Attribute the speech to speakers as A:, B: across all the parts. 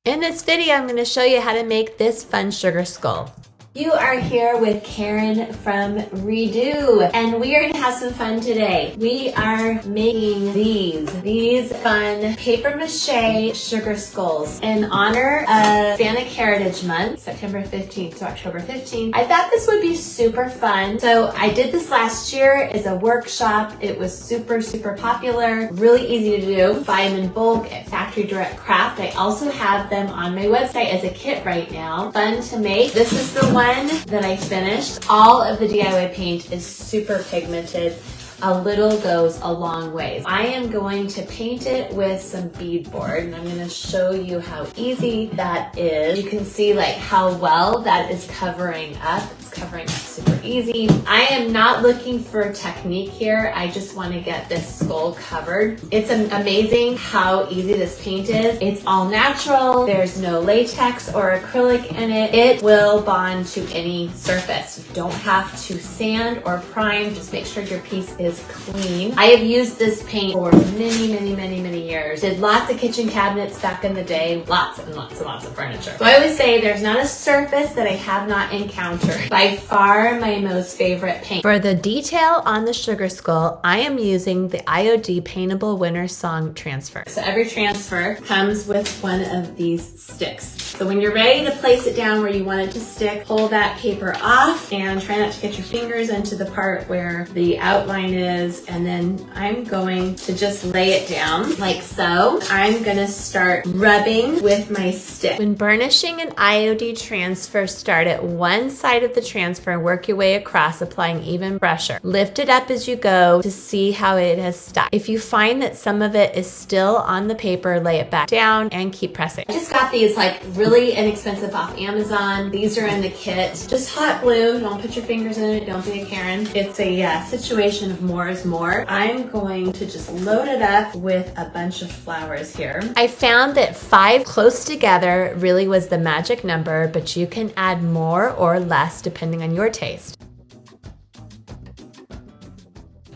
A: In this video, I'm going to show you how to make this fun sugar skull. You are here with Karen from Redo, and we are going to have some fun today. We are making these fun paper mache sugar skulls in honor of Hispanic Heritage Month, September 15th to October 15th. I thought this would be super fun. So I did this last year as a workshop. It was super popular, really easy to do. Buy them in bulk at Factory Direct Craft. I also have them on my website as a kit right now. Fun to make. This is the one that I finished. All of the DIY paint is super pigmented. A little goes a long way. I am going to paint it with some beadboard, and I'm going to show you how easy that is. You can see like how well that is covering up. It's covering up super easy. I am not looking for technique here. I just want to get this skull covered. It's amazing how easy this paint is. It's all natural. There's no latex or acrylic in it. It will bond to any surface. You don't have to sand or prime. Just make sure your piece is clean. I have used this paint for many years. Did lots of kitchen cabinets back in the day. Lots and lots of furniture. So I always say there's not a surface that I have not encountered. By far my most favorite paint. For the detail on the sugar skull, I am using the IOD Paintable Winter Song Transfer. So every transfer comes with one of these sticks. So when you're ready to place it down where you want it to stick, pull that paper off and try not to get your fingers into the part where the outline is, and then I'm going to just lay it down like so. I'm gonna start rubbing with my stick. When burnishing an IOD transfer, start at one side of the transfer and work your way across, applying even pressure. Lift it up as you go to see how it has stuck. If you find that some of it is still on the paper, lay it back down and keep pressing. I just got these like really inexpensive off Amazon. These are in the kit. Just hot glue. Don't put your fingers in it. Don't be a Karen. It's a situation of more is more. I'm going to just load it up with a bunch of flowers here. I found that 5 close together really was the magic number, but you can add more or less depending on your taste.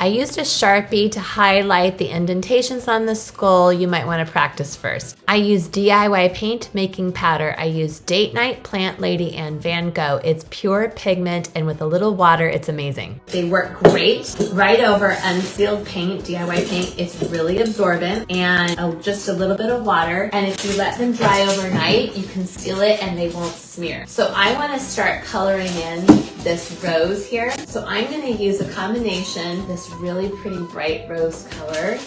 A: I used a Sharpie to highlight the indentations on the skull. You might want to practice first. I use DIY paint making powder. I use Date Night, Plant Lady, and Van Gogh. It's pure pigment, and with a little water, it's amazing. They work great right over unsealed paint, DIY paint. It's really absorbent, and just a little bit of water. And if you let them dry overnight, you can seal it and they won't smear. So I want to start coloring in this rose here. So I'm going to use a combination, this really pretty bright rose color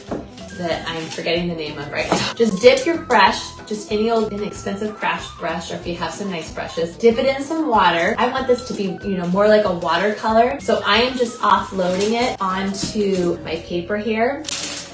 A: that I'm forgetting the name of right now. Just dip your brush, just any old inexpensive craft brush, or if you have some nice brushes, dip it in some water. I want this to be, more like a watercolor. So I am just offloading it onto my paper here.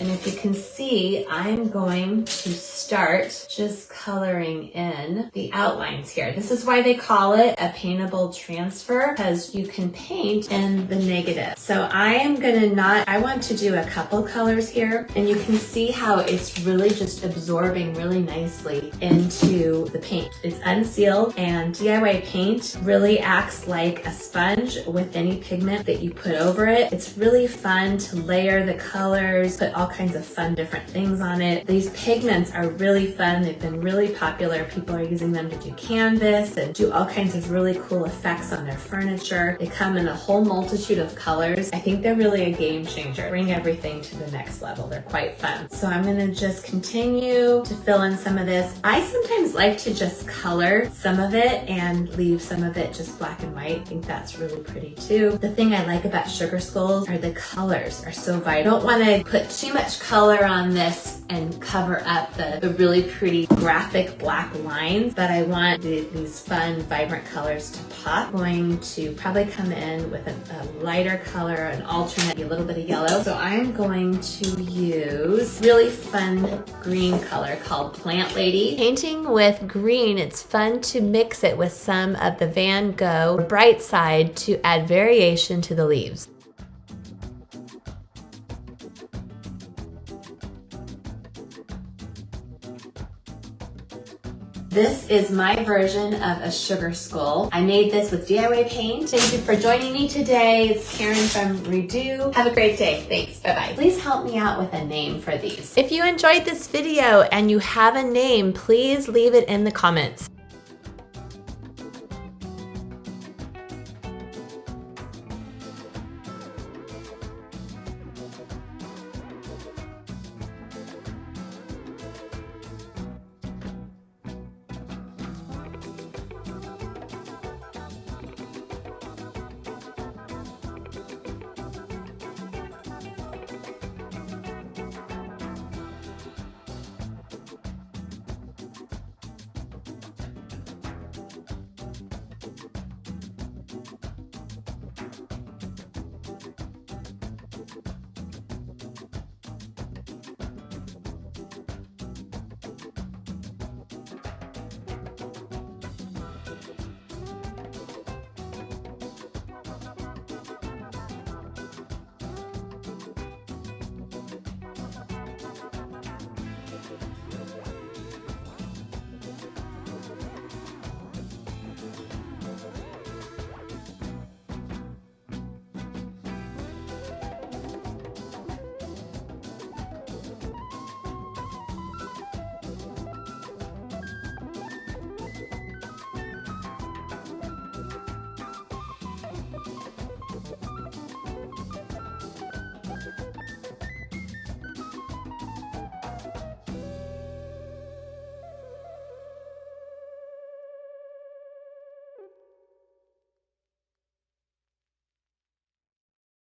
A: And if you can see, I'm going to start just coloring in the outlines here. This is why they call it a paintable transfer, because you can paint in the negative. So I want to do a couple colors here, and you can see how it's really just absorbing really nicely into the paint. It's unsealed, and DIY paint really acts like a sponge with any pigment that you put over it. It's really fun to layer the colors, put all kinds of fun different things on it. These pigments are really fun. They've been really popular. People are using them to do canvas and do all kinds of really cool effects on their furniture. They come in a whole multitude of colors. I think they're really a game changer. Bring everything to the next level. They're quite fun. So I'm going to just continue to fill in some of this. I sometimes like to just color some of it and leave some of it just black and white. I think that's really pretty too. The thing I like about sugar skulls are the colors are so vibrant. I don't want to put too much color on this and cover up the really pretty graphic black lines, but I want these fun, vibrant colors to pop. I'm going to probably come in with a lighter color, an alternate, a little bit of yellow. So I'm going to use really fun green color called Plant Lady. Painting with green, it's fun to mix it with some of the Van Gogh bright side to add variation to the leaves. This is my version of a sugar skull. I made this with DIY paint. Thank you for joining me today. It's Karen from Redo. Have a great day. Thanks. Bye-bye. Please help me out with a name for these. If you enjoyed this video and you have a name, please leave it in the comments.